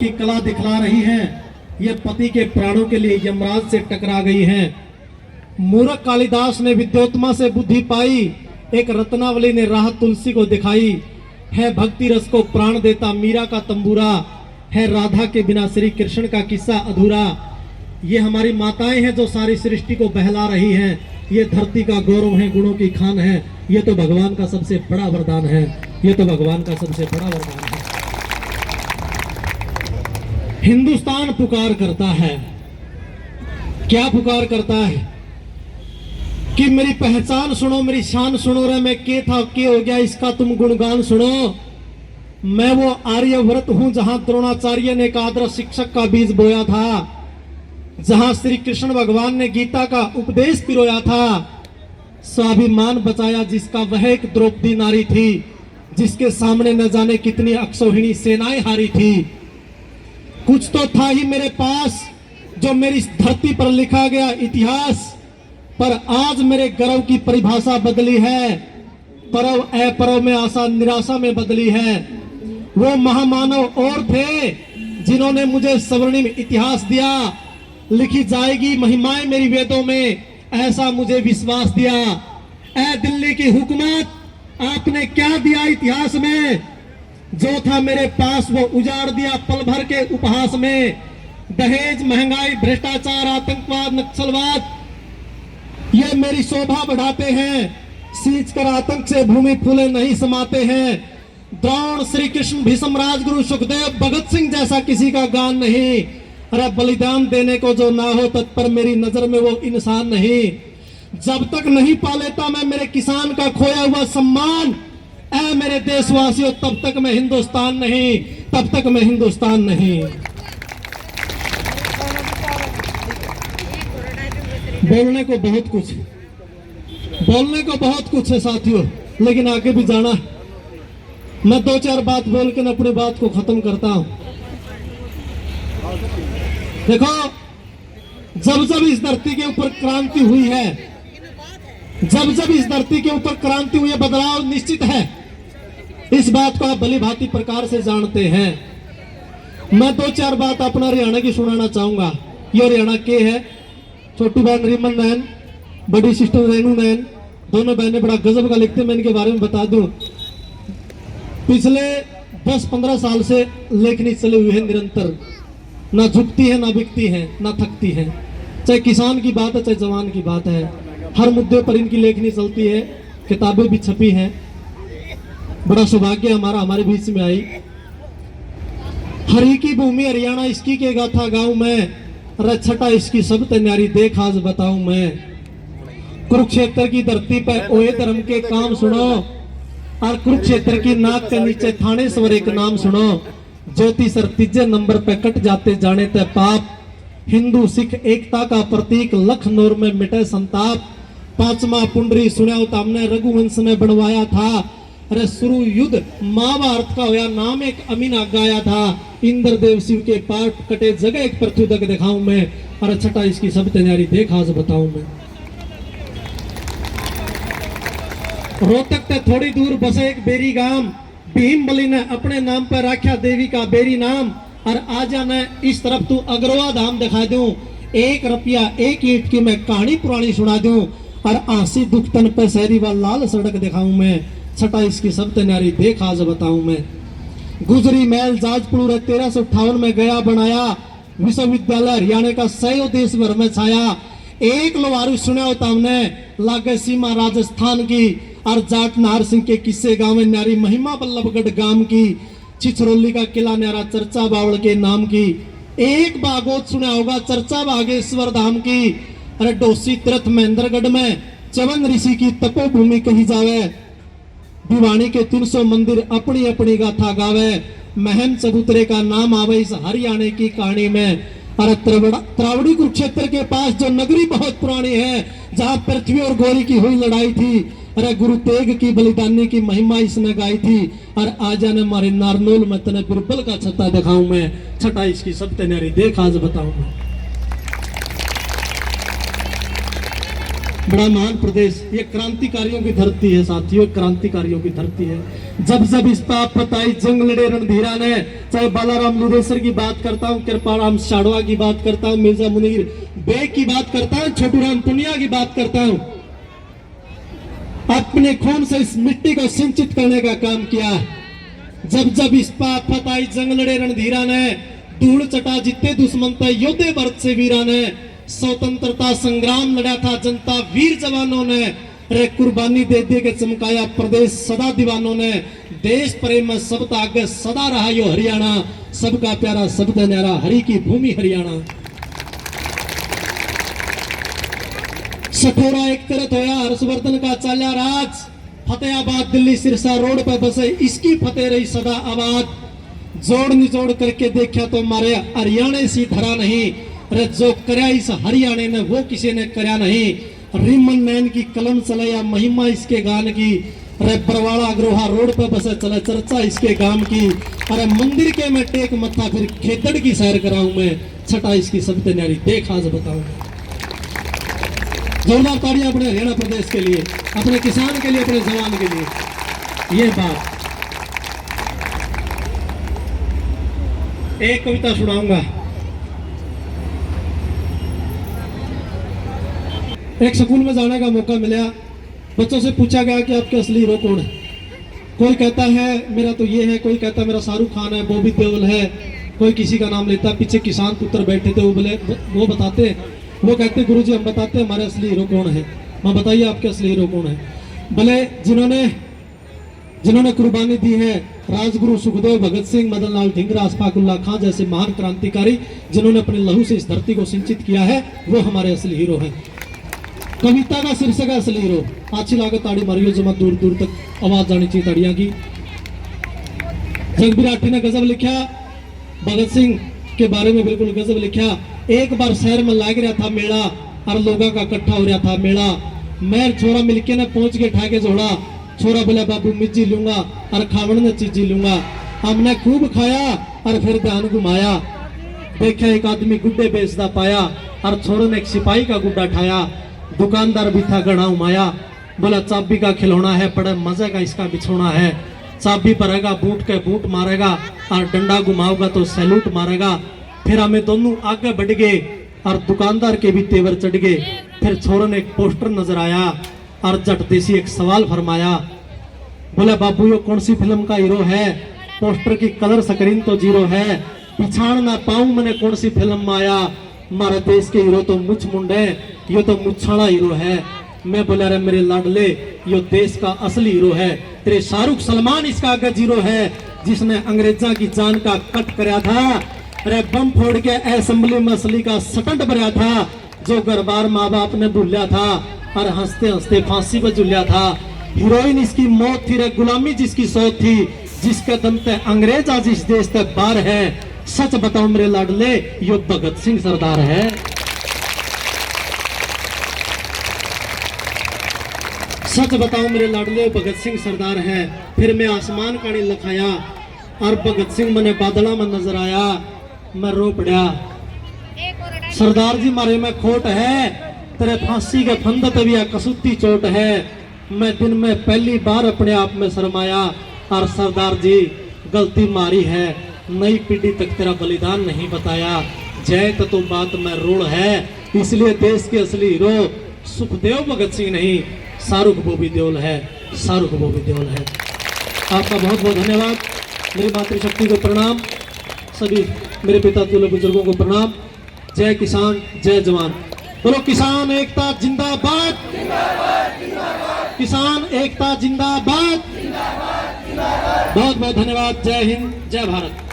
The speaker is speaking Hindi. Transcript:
की कला दिखला रही हैं। ये पति के प्राणों के लिए यमराज से टकरा गई हैं। मूर्ख कालिदास ने विद्योत्मा से बुद्धि पाई, एक रत्नावली ने राह तुलसी को दिखाई। है भक्ति रस को प्राण देता मीरा का तंबूरा, है राधा के बिना श्री कृष्ण का किस्सा अधूरा। ये हमारी माताएं हैं जो सारी सृष्टि को बहला रही हैं। ये धरती का गौरव है, गुणों की खान है। ये तो भगवान का सबसे बड़ा वरदान है। ये तो भगवान का सबसे बड़ा वरदान है। हिंदुस्तान पुकार करता है। क्या पुकार करता है कि मेरी पहचान सुनो, मेरी शान सुनो रे, मैं के था के हो गया इसका तुम गुणगान सुनो। मैं वो आर्यव्रत हूं जहां द्रोणाचार्य ने एक आदर्श शिक्षक का बीज बोया था, जहां श्री कृष्ण भगवान ने गीता का उपदेश पिरोया था। स्वाभिमान बचाया जिसका वह एक द्रौपदी नारी थी, जिसके सामने न जाने कितनी अक्षौहिणी सेनाएं हारी थी। कुछ तो था ही मेरे पास जो मेरी धरती पर लिखा गया इतिहास, पर आज मेरे गर्व की परिभाषा बदली है। परव अपरव में आशा निराशा में बदली है। वो महामानव और थे जिन्होंने मुझे स्वर्णिम इतिहास दिया, लिखी जाएगी महिमाएं मेरी वेदों में, ऐसा मुझे विश्वास दिया। ऐ दिल्ली की हुकूमत, आपने क्या दिया इतिहास में? जो था मेरे पास वो उजाड़ दिया पल भर के उपहास में। दहेज, महंगाई, भ्रष्टाचार, आतंकवाद, नक्सलवाद ये मेरी शोभा बढ़ाते हैं। सींच कर आतंक से भूमि फूले नहीं समाते हैं। द्रोण, श्री कृष्ण, भीष्म, राजगुरु, सुखदेव, भगत सिंह जैसा किसी का गान नहीं। अरे बलिदान देने को जो ना हो तत्पर मेरी नजर में वो इंसान नहीं। जब तक नहीं पा लेता मैं मेरे किसान का खोया हुआ सम्मान, ऐ मेरे देशवासियों, तब तक मैं हिंदुस्तान नहीं, तब तक मैं हिंदुस्तान नहीं। बोलने को बहुत कुछ है साथियों, लेकिन आगे भी जाना है। मैं दो चार बात बोल के अपनी बात को खत्म करता हूं। देखो, जब जब इस धरती के ऊपर क्रांति हुई है, जब जब इस धरती के ऊपर क्रांति हुई है, बदलाव निश्चित है। इस बात को आप भली भांति प्रकार से जानते हैं। मैं दो चार बात अपना हरियाणा की सुनाना चाहूंगा। ये हरियाणा के है, छोटी बहन रिमन नैन, बड़ी सिस्टर रेनू नैन, दोनों बहनें बड़ा गजब का लिखते। मैं इनके बारे में बता दूं, पिछले 10-15 साल से लेखनी चले हुए हैं निरंतर। ना झुकती है, ना बिकती है, ना थकती है। चाहे किसान की बात है, चाहे जवान की बात है, हर मुद्दे पर इनकी लेखनी चलती है। किताबें भी छपी हैं। बड़ा सौभाग्य हमारे बीच में आई। हरी की भूमि हरियाणा, इसकी के गाथा गाऊं मैं, रछटा इसकी सब तैयारी देख आज बताऊं मैं। कुरुक्षेत्र की धरती पर ओए धर्म के काम सुनो, और कुरुक्षेत्र की नाक के नीचे थानेश्वर एक नाम सुनो। ज्योति सर तीजे नंबर पे कट जाते जाने ते पाप, हिंदू सिख एकता का प्रतीक, लखनऊ में मिटे संताप। पांचवा पुंडरी सुना तो हमने रघुवंश ने बनवाया था। अरे शुरू युद्ध महाभारत का होया, नाम एक अमीना गाया था। इंद्रदेव शिव के पाठ कटे जगह एक पृथ्वी तक दिखाऊं मैं, और छठा इसकी सब तैयारी देख आज बताऊं मैं। रोहतक से थोड़ी दूर बसे एक बेरी गांव, भीम बली ने अपने नाम पर रखा देवी का बेरी नाम। और आजा ने इस तरफ तू अग्रवा धाम दिखा दूं, 1 रुपया 1 ईंट की मैं कहानी पुरानी सुना दूं, और आंसी दुख तन पे शहरी व लाल सड़क दिखाऊं मैं। छठा इसकी सब तैयारी देख आज बताऊं मैं। गुजरी महल जाजपुर 1358 में गया बनाया, विश्वविद्यालय हरियाणा का सयो देश भर में छाया। एक लोहारू सुना होता हमने, लागे सीमा राजस्थान की, और जाट नार सिंह के किस्से गाँव न्यारी महिमा बल्लभगढ़ गांव की। छिछरौली का किला न्यारा चर्चा बावल के नाम की। एक बागोत सुना होगा चर्चा बागेश्वर धाम की। अरे डोसी तीर्थ महेंद्रगढ़ में चवन ऋषि की तपोभूमि कही जावे। भिवानी के 300 मंदिर अपनी अपनी गाथा गावे। महम चबूतरे का नाम आवे इस हरियाणा की कहानी में। और त्रावड़ी कुरुक्षेत्र के पास जो नगरी बहुत पुरानी है, जहां पृथ्वी और गौरी की हुई लड़ाई थी। अरे गुरु तेग की बलिदानी की महिमा इसने गाई थी। और आजा ने मारे नारनौल में तने बिरबल का छत्ता दिखाऊं मैं। छठा इसकी सब तैयारी देख आज बताऊं मैं। बड़ा महान प्रदेश, ये क्रांतिकारियों की धरती है साथियों, क्रांतिकारियों की धरती है। जब जब इस पर आप बताई जंग लड़े रणधीरा ने, चाहे बालाराम लुदेसर की बात करता हूँ, कृपाराम शाड़वा की बात करता हूँ, मिर्जा मुनीर बेग की बात करता हूँ, छोटूराम पुनिया की बात करता हूँ, अपने खून से इस मिट्टी को सिंचित करने का काम किया। जब जब इस पर आफत आई जंग लड़े रणधीरा ने, धूल चटा जितने दुश्मन थे योद्धे भरत से वीरा ने, स्वतंत्रता संग्राम लड़ा था जनता वीर जवानों ने, रे कुर्बानी दे दे के चमकाया प्रदेश सदा दीवानों ने। देश प्रेम में सबका आगे सदा रहा यो हरियाणा, सबका प्यारा सबका न्यारा हरि की भूमि हरियाणा। सठोरा एक तरफ होया हर्षवर्धन का चाल्या राज, फतेहाबाद दिल्ली सिरसा रोड पर बसे इसकी फतेह रही सदा आबाद। जोड़ निचोड़ करके देखा तो मारे हरियाणा सी धरा नहीं, अरे जो करया इस हरियाणा ने वो किसी ने करया नहीं। रिमन नैन की कलम चलाया महिमा इसके गान की, अरे बरवाड़ा अग्रोहा रोड पर बसे चले चर्चा इसके गांव की। अरे मंदिर के मैं टेक मत्था फिर खेतड़ की सैर कराऊं मैं, छटा इसकी सबसे न्यारी देख आज बताऊं। जोरदार ताड़ियां अपने हरियाणा प्रदेश के लिए, अपने किसान के लिए, अपने जवान के लिए। ये बात एक कविता सुनाऊंगा। एक स्कूल में जाने का मौका मिला, बच्चों से पूछा गया कि आपके असली हीरो कौन है। कोई कहता है मेरा तो ये है, कोई कहता है मेरा शाहरुख खान है, बॉबी देओल है, कोई किसी का नाम लेता। पीछे किसान पुत्र बैठे थे, वो बताते, वो कहते गुरुजी हम बताते हमारे असली हीरो कौन है। मैं बताइए आपके असली हीरो कौन है। भले जिन्होंने कुर्बानी दी है, राजगुरु सुखदेव, भगत सिंह, मदन लाल ढींगरा, अशफाक उल्लाह खां जैसे महान क्रांतिकारी जिन्होंने अपने लहू से इस धरती को सिंचित किया है, वो हमारे असली हीरो हैं। कविता का शीर्षक है असली हीरो। अच्छी लागत ताड़ी मारियो, जमा दूर दूर तक आवाज जानी चाहिए ताड़ियां की। जगबीर आठी ने गजब लिखा भगत सिंह के बारे में, बिल्कुल गजब लिखा। एक बार शहर में लाग रहा था मेला और लोगों का इकट्ठा हो रहा था मेला। मैं छोरा मिलके ने पहुंच के ठाके जोड़ा, छोरा बोला बाबू मिर्ची लूंगा और खावण ने चीजी लूंगा। हमने खूब खाया और फिर ध्यान घुमाया, देखा एक आदमी गुड्डे बेचता पाया और छोरे ने एक सिपाही का गुड्डा ठाया। दुकानदार भी था गणा उमाया, बोला चाबी का खिलौना है, बड़े मजे का इसका बिछोना है। चाबी भरेगा बूट के बूट मारेगा और डंडा घुमाओगा तो सैल्यूट मारेगा। फिर हमें दोनों आगे बढ़ गए और दुकानदार के भी तेवर चढ़ गए। फिर छोरे ने एक पोस्टर नजर आया और जट देसी एक सवाल फरमाया, बोले बाबू ये कौन सी फिल्म का हीरो है? पोस्टर की कलर स्क्रीन तो जीरो है, पहचान ना पाऊं मैंने कौन सी फिल्म में आया। हमारे देश के हीरो तो मुछ मुंडे, ये तो मुछाड़ा हीरो है। मैं बोला रे मेरे लाडले यो देश का असली हीरो है, तेरे शाहरुख सलमान इसका आगे जीरो है, जिसने अंग्रेजा की जान का कट कराया था। अरे बम फोड़ के असेंबली में असली का सटंट भरा था, जो घर बार माँ बाप ने भूलिया था और हंसते हंसते फांसी पर झूलिया था। हीरोइन इसकी मौत थी रे गुलामी जिसकी सौत थी, जिसके दम ते अंग्रेज आज इस देश ते बार है। सच बताओ मेरे लाडले यो भगत सिंह सरदार है। सच बताओ मेरे लाडले भगत सिंह सरदार है। फिर मैं आसमान का नहीं लखाया और भगत सिंह मने बादला में नजर आया, मैं रो पड़ा। सरदार जी मारे में खोट है, तेरे फांसी के फंद तविया कसूती चोट है। मैं दिन में पहली बार अपने आप में शर्माया और सरदार जी गलती मारी है, नई पीढ़ी तक तेरा बलिदान नहीं बताया। जय तो बात में रूढ़ है, इसलिए देश के असली हीरो सुखदेव भगत सिंह नहीं, शाहरुख बॉबी देओल है, शाहरुख बॉबी देओल है। आपका बहुत बहुत धन्यवाद। मेरी मातृशक्ति को प्रणाम, सभी मेरे पिता तुल्य बुजुर्गों को प्रणाम। जय किसान, जय जवान। बोलो किसान एकता जिंदाबाद, किसान एकता जिंदाबाद। बहुत बहुत धन्यवाद। जय हिंद, जय भारत।